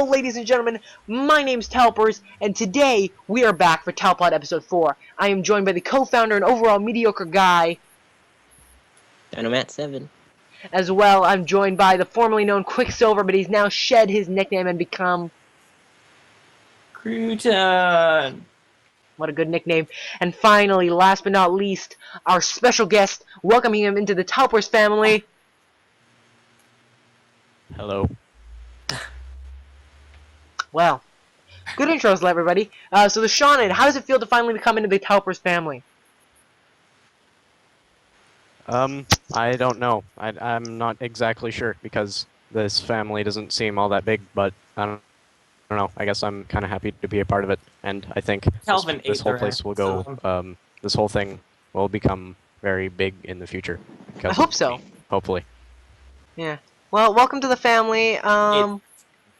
Hello, ladies and gentlemen, my name's Talpers, and today we are back for TALPod episode 4. I am joined by the co-founder and overall mediocre guy. TheShonoun. As well, I'm joined by the formerly known Quicksilver, but he's now shed his nickname and become... Crouton. What a good nickname. And finally, last but not least, our special guest, welcoming him into the Talpers family. Hello. Well, good intros, everybody. So TheShonoun, how does it feel to finally come into the Talpers family? I don't know. I'm not exactly sure because this family doesn't seem all that big, but I don't know. I guess I'm kind of happy to be a part of it, and I think this whole place will go, this whole thing will become very big in the future. I hope so. Hopefully. Yeah. Well, welcome to the family.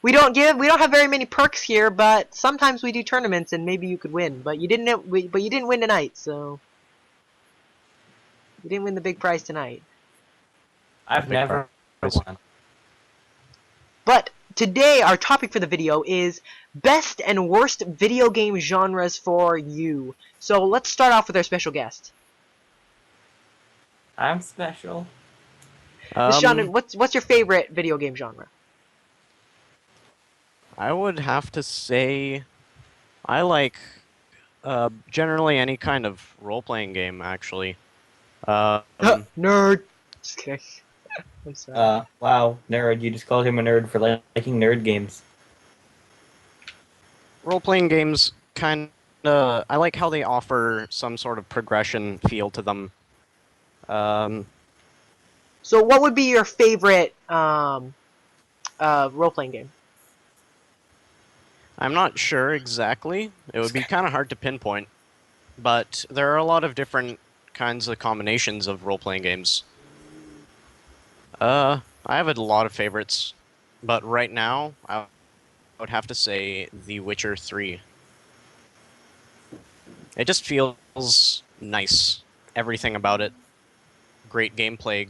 We don't have very many perks here, but sometimes we do tournaments and maybe you could win. But you didn't win tonight, so you didn't win the big prize tonight. I've never won. But today our topic for the video is best and worst video game genres for you. So let's start off with our special guest. I'm special. TheShonoun, what's your favorite video game genre? I would have to say I like generally any kind of role-playing game, actually. Nerd. Just kidding. I'm sorry. Wow, nerd. You just called him a nerd for liking nerd games. Role-playing games I like how they offer some sort of progression feel to them. So what would be your favorite role-playing game? I'm not sure exactly. It would be kind of hard to pinpoint, but there are a lot of different kinds of combinations of role-playing games. I have a lot of favorites, but right now I would have to say The Witcher 3. It just feels nice. Everything about it. Great gameplay,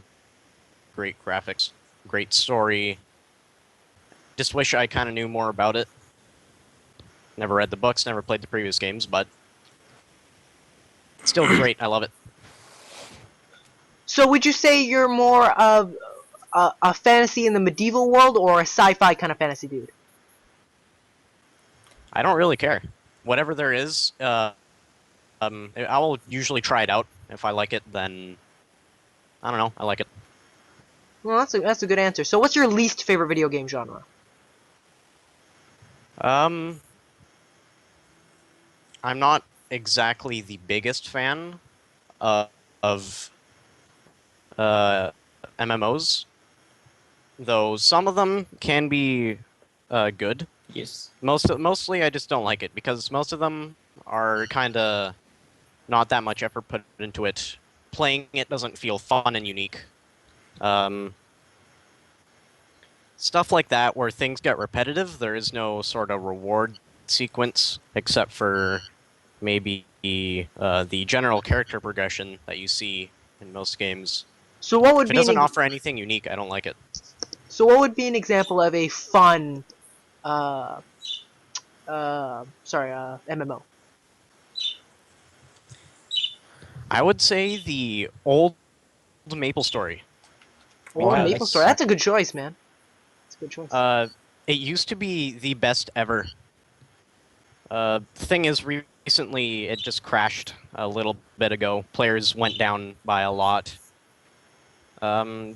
great graphics, great story. Just wish I kind of knew more about it. Never read the books, never played the previous games, but it's still great. I love it. So would you say you're more of a fantasy in the medieval world or a sci-fi kind of fantasy dude? I don't really care. Whatever there is, I will usually try it out. If I like it, then I don't know. I like it. Well, that's a good answer. So what's your least favorite video game genre? I'm not exactly the biggest fan of MMOs, though some of them can be good. Yes. Mostly I just don't like it because most of them are kind of not that much effort put into it. Playing it doesn't feel fun and unique. Stuff like that where things get repetitive, there is no sort of reward sequence except for maybe the general character progression that you see in most games. So what would If it be doesn't offer anything unique, I don't like it. So what would be an example of a fun MMO? I would say the old MapleStory. Or Wow, MapleStory. That's a good choice, man. That's a good choice. It used to be the best ever. The thing is, recently it just crashed a little bit ago. Players went down by a lot.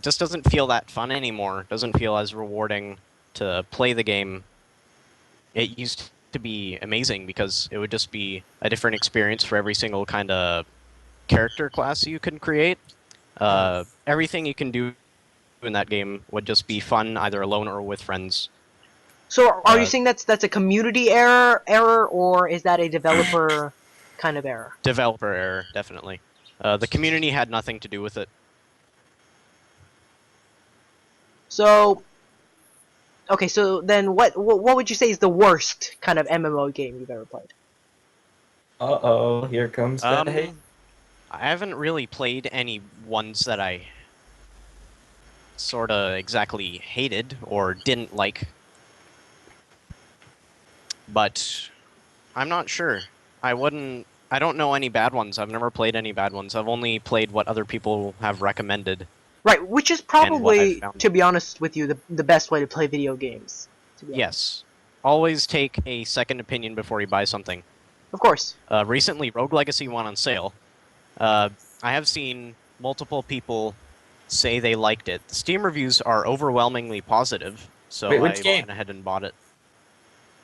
Just doesn't feel that fun anymore. Doesn't feel as rewarding to play the game. It used to be amazing because it would just be a different experience for every single kind of character class you can create. Everything you can do in that game would just be fun, either alone or with friends. So are you saying that's a community error, or is that a developer kind of error? Developer error, definitely. The community had nothing to do with it. So, okay, so then what would you say is the worst kind of MMO game you've ever played? Uh-oh, here comes the hate. I haven't really played any ones that I sort of exactly hated or didn't like. but I'm not sure. I don't know any bad ones. I've never played any bad ones. I've only played what other people have recommended Right, which is and what I've probably, found. to be honest with you, the best way to play video games. To be honest. Yes. Always take a second opinion before you buy something. Of course. Recently, Rogue Legacy went on sale. I have seen multiple people say they liked it. The Steam reviews are overwhelmingly positive, so Wait, which I game? went ahead and bought it.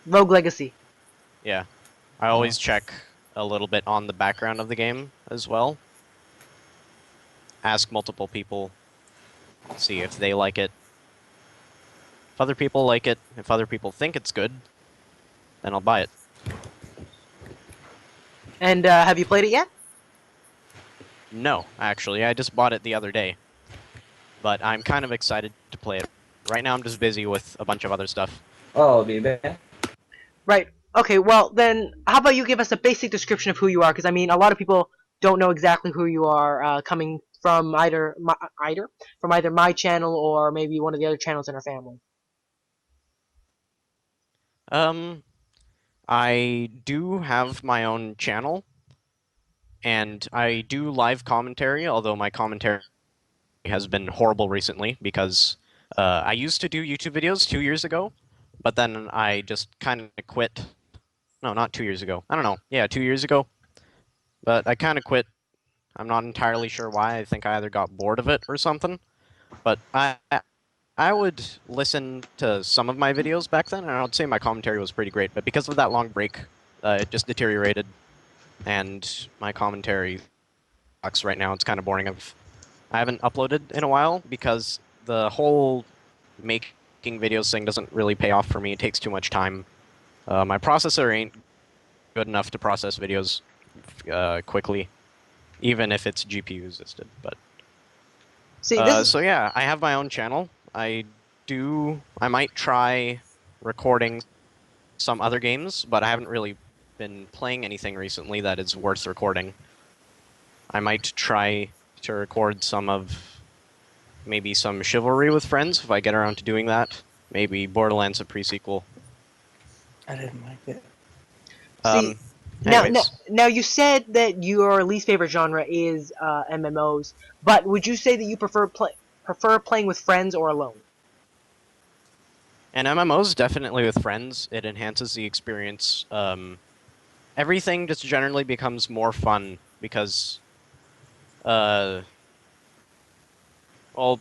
Rogue Legacy. Yeah. I always check a little bit on the background of the game as well. Ask multiple people, see if they like it. If other people like it, if other people think it's good, then I'll buy it. And have you played it yet? No, actually, I just bought it the other day. But I'm kind of excited to play it. Right now I'm just busy with a bunch of other stuff. Oh, I'll be back. Right. Okay, well, then, how about you give us a basic description of who you are? Because, I mean, a lot of people don't know exactly who you are, coming from either my channel or maybe one of the other channels in our family. Um, I do have my own channel, and I do live commentary, although my commentary has been horrible recently because I used to do YouTube videos 2 years ago, but then I just kind of quit. No, not 2 years ago. I don't know. Yeah, 2 years ago. But I kind of quit. I'm not entirely sure why. I think I either got bored of it or something. But I would listen to some of my videos back then, and I would say my commentary was pretty great. But because of that long break, it just deteriorated, and my commentary sucks right now. It's kind of boring. I haven't uploaded in a while because the whole making videos thing doesn't really pay off for me. It takes too much time. My processor ain't good enough to process videos quickly, even if it's GPU assisted. But See, this is... so yeah, I have my own channel. I might try recording some other games, but I haven't really been playing anything recently that is worth recording. I might try to record maybe some Chivalry with friends if I get around to doing that. Maybe Borderlands a pre-sequel. I didn't like it. See, Anyways, now you said that your least favorite genre is MMOs, but would you say that you prefer playing with friends or alone? and MMOs definitely with friends. It enhances the experience. Everything just generally becomes more fun because, well,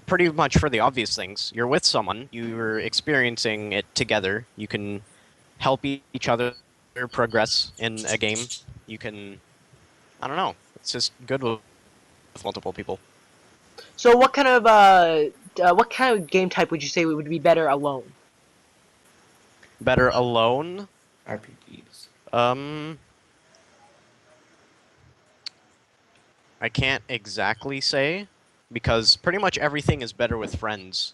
pretty much for the obvious things. You're with someone. You're experiencing it together. You can help each other progress in a game. You can, I don't know. It's just good with multiple people. So what kind of game type would you say would be better alone? Better alone. RPGs. I can't exactly say because pretty much everything is better with friends.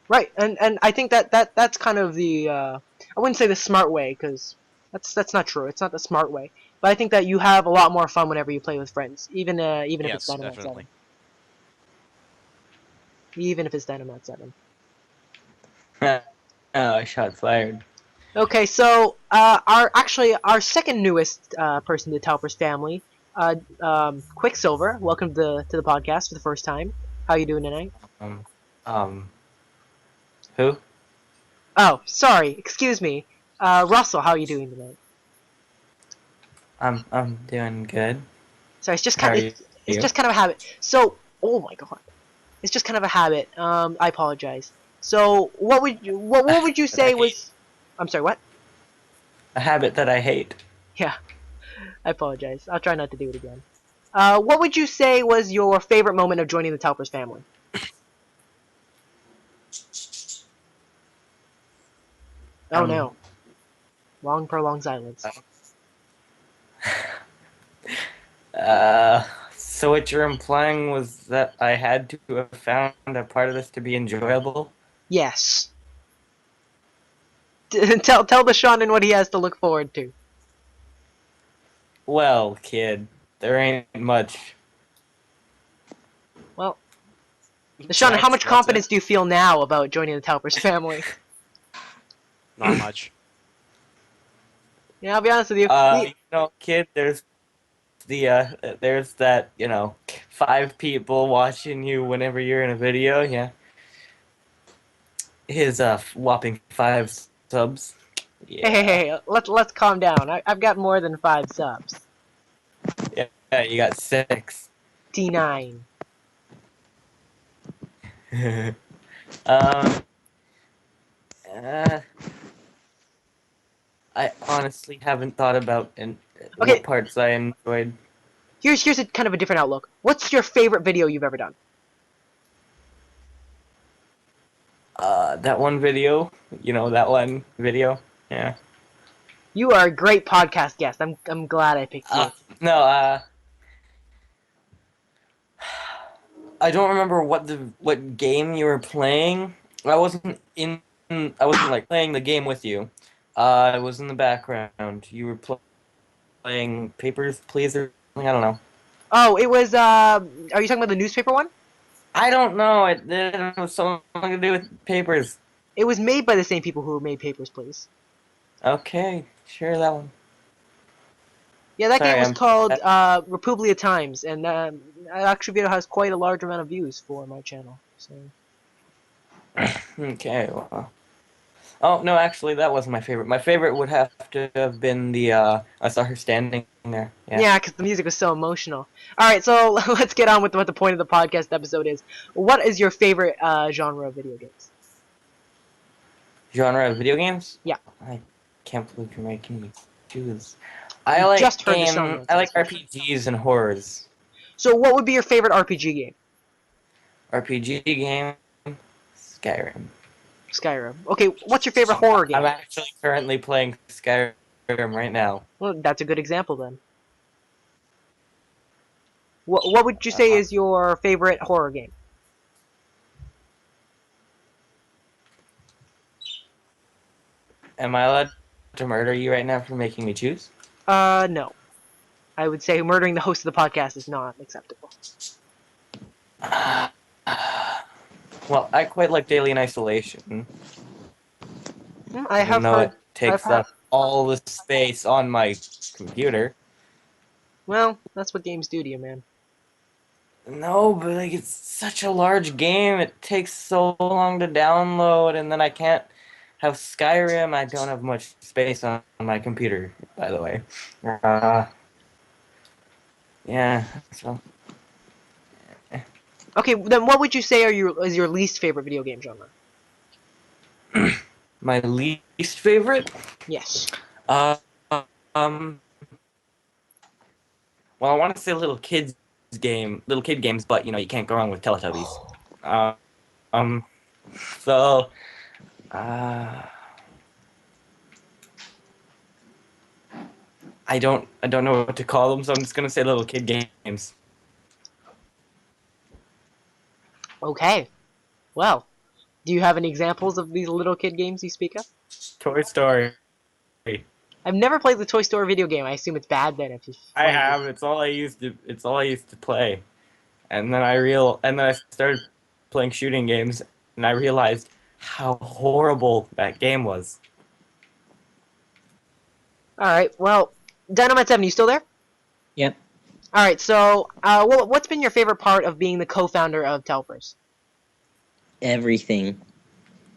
Right, and I think that's kind of the I wouldn't say the smart way, because that's not true. It's not the smart way, but I think that you have a lot more fun whenever you play with friends, even if it's Yes, Dynamite definitely. 7. Even if it's Dynamite 7. Oh, shots fired. Okay, so our second newest person to Talper's family, Quicksilver. Welcome to the podcast for the first time. How you doing tonight? Um, um, who? Oh, sorry. Excuse me. Russell, how are you doing tonight? I'm doing good. Sorry, it's just How are kind of you? it's just kind of a habit. So, oh my god, it's just kind of a habit. I apologize. So, what would you That I say hate. was? I'm sorry. What? A habit that I hate. Yeah, I apologize. I'll try not to do it again. What would you say was your favorite moment of joining the Talpers family? Oh Um, no, long prolonged silence. so what you're implying was that I had to have found a part of this to be enjoyable? Yes. Tell the Shonen what he has to look forward to. Well, kid, there ain't much. Well, the Shonen, how much That's confidence do you feel now about joining the Talpers family? Not much. Yeah, I'll be honest with you. Kid, there's that, 5 people watching you whenever you're in a video. Yeah, his whopping 5 subs. Yeah, Let's calm down. I've got more than 5 subs. yeah, you got 6. T9. um, uh, I honestly haven't thought about what Okay, parts I enjoyed. here's a kind of a different outlook. What's your favorite video you've ever done? That one video, that one video. Yeah. You are a great podcast guest. I'm glad I picked Uh, you. no, I don't remember what game you were playing. I wasn't in. I wasn't like playing the game with you. I was in the background. You were playing Papers, Please, or something. I don't know. Oh, it was. Are you talking about the newspaper one? I don't know. It didn't have something to do with papers. It was made by the same people who made Papers, Please. Okay, sure that one. Yeah, that game Sorry, was I'm. called Republia Times, and actually video has quite a large amount of views for my channel. So Okay. Well. Oh no, actually, that wasn't my favorite. My favorite would have to have been the. I saw her standing there. Yeah. yeah, because the music was so emotional. All right, so let's get on with what the point of the podcast episode is. What is your favorite genre of video games? Genre of video games? Yeah. I can't believe you're making me choose. You just heard the genre. I like RPGs and horrors. So, what would be your favorite RPG game? RPG game, Skyrim. Skyrim. Okay, what's your favorite horror game? I'm actually currently playing Skyrim right now. Well, that's a good example then. What would you say is your favorite horror game? Am I allowed to murder you right now for making me choose? No. I would say murdering the host of the podcast is not acceptable. Well, I quite like Alien Isolation. I Even have though heard. it takes I've up all the space on my computer. Well, that's what games do to you, man. No, but like it's such a large game. It takes so long to download, and then I can't have Skyrim. I don't have much space on my computer, by the way. Yeah. So Okay, then what would you say is your least favorite video game genre? my least favorite. Yes. Uh, um. Well, I want to say little kid games, but you can't go wrong with Teletubbies. Uh, um. So. Uh. I don't know what to call them, so I'm just gonna say little kid games. Okay. Well, do you have any examples of these little kid games you speak of? Toy Story. I've never played the Toy Story video game. I assume it's bad then if you I played it. have. It's all I used to. It's all I used to play, and then I started playing shooting games, and I realized how horrible that game was. Alright, well, Dynamite 7, you still there? Yep. Alright, so, what's been your favorite part of being the co-founder of Telpers? Everything.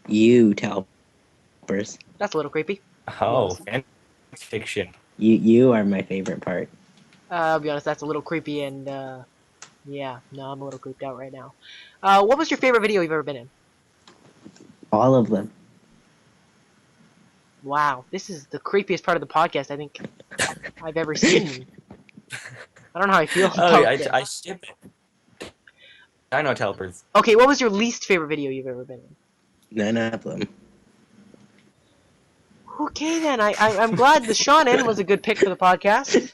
You, Talpers. That's a little creepy. Oh, fan fiction. You are my favorite part. I'll be honest, that's a little creepy and, yeah, no, I'm a little creeped out right now. What was your favorite video you've ever been in? All of them. Wow, this is the creepiest part of the podcast I think I've ever seen. I don't know how I feel about this. I ship it. I know Telpers. Okay, what was your least favorite video you've ever been in? None of them. Okay then, I'm glad TheShonoun was a good pick for the podcast.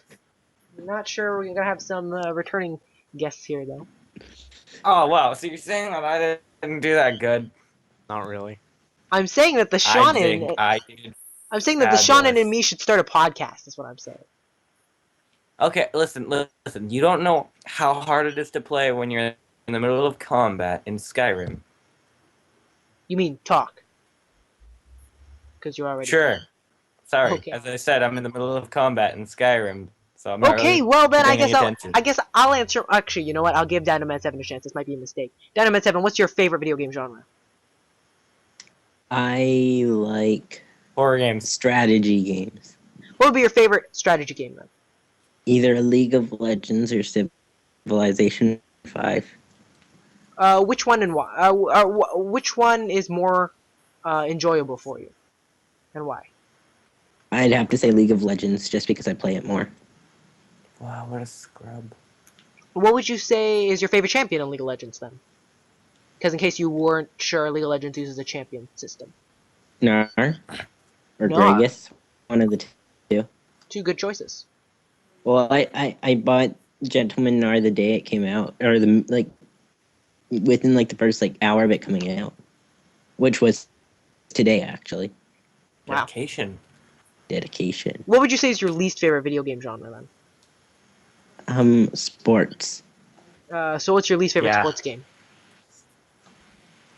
I'm not sure we're gonna have some returning guests here though. Oh wow! So you're saying that I didn't do that good? Not really. I'm saying that TheShonoun. I did. I'm saying that TheShonoun Fabulous. and me should start a podcast. That's what I'm saying. Okay, listen. You don't know how hard it is to play when you're in the middle of combat in Skyrim. You mean talk? Because you're already. Sure. Sorry, Okay. as I said, I'm in the middle of combat in Skyrim, so I'm not Okay, really well then paying any attention. I guess I'll answer. Actually, you know what? I'll give Dynaman 7 a chance. This might be a mistake. Dynaman 7, what's your favorite video game genre? I like Horror games. strategy games. What would be your favorite strategy game then? Either League of Legends or Civilization 5. Which one and why? Which one is more enjoyable for you, and why? I'd have to say League of Legends just because I play it more. Wow, what a scrub. What would you say is your favorite champion in League of Legends then? Because in case you weren't sure, League of Legends uses a champion system. Nar or Gnar. Gragas, one of the two. Two good choices. Well, I bought Gentleman Nar the day it came out, or the within the first hour of it coming out, which was today actually. Wow. Dedication. Dedication. What would you say is your least favorite video game genre then? Sports. So what's your least favorite Yeah. sports game?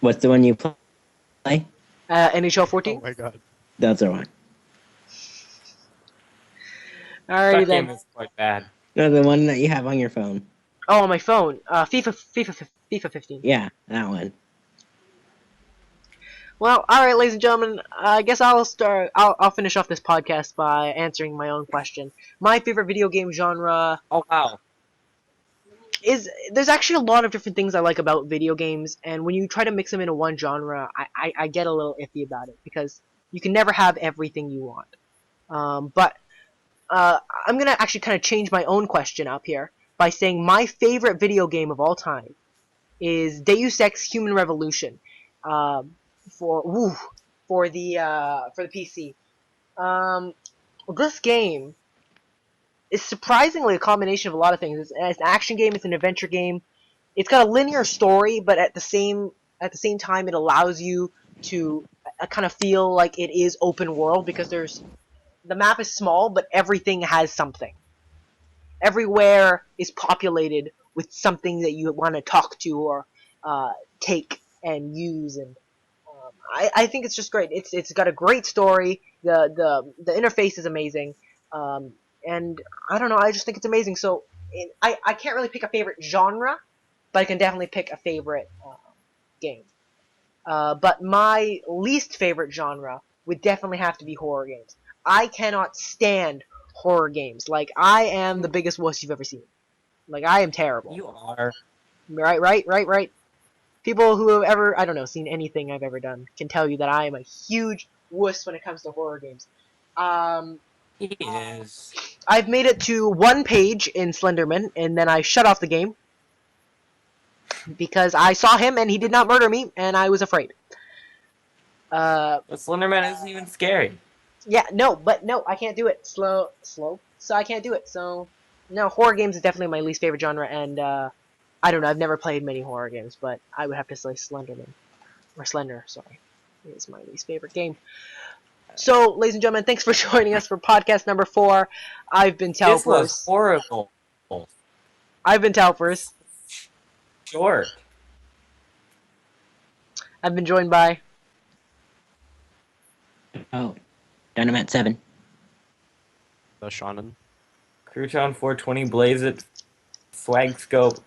What's the one you play? NHL 14? my god. That's the one. Alrighty That game then. is quite bad. No, the one that you have on your phone. Oh, on my phone. FIFA 15. Yeah, that one. Well, alright, ladies and gentlemen, I guess I'll finish off this podcast by answering my own question. My favorite video game genre Oh, wow. there's actually a lot of different things I like about video games, and when you try to mix them into one genre, I get a little iffy about it, because you can never have everything you want. But I'm gonna actually kind of change my own question up here by saying my favorite video game of all time is Deus Ex Human Revolution, for the PC. This game is surprisingly a combination of a lot of things. It's an action game. It's an adventure game. It's got a linear story, but at the same time, it allows you to kind of feel like it is open world, because the map is small, but everything has something. Everywhere is populated with something that you want to talk to or take and use, and I think it's just great. It's got a great story. The interface is amazing, and I don't know. I just think it's amazing. So I can't really pick a favorite genre, but I can definitely pick a favorite game. But my least favorite genre would definitely have to be horror games. I cannot stand horror games. Like, I am the biggest wuss you've ever seen. Like, I am terrible. You are. Right. People who have ever, I don't know, seen anything I've ever done can tell you that I am a huge wuss when it comes to horror games. He is. I've made it to one page in Slenderman, and then I shut off the game because I saw him and he did not murder me, and I was afraid. But Slenderman isn't even scary. Yeah, no, I can't do it. Slow. So I can't do it. So, no, horror games is definitely my least favorite genre, and I don't know. I've never played many horror games, but I would have to say Slenderman, or Slender. Sorry, is my least favorite game. So, ladies and gentlemen, thanks for joining us for podcast number 4. I've been This was Talpers. horrible. I've been Talpers. Short. I've been joined by. Oh, Dynamite 7. TheShonoun. Crouton 420 Blaze It. Swag Scope.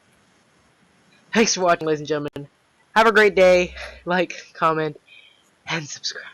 Thanks for watching, ladies and gentlemen. Have a great day. Like, comment, and subscribe.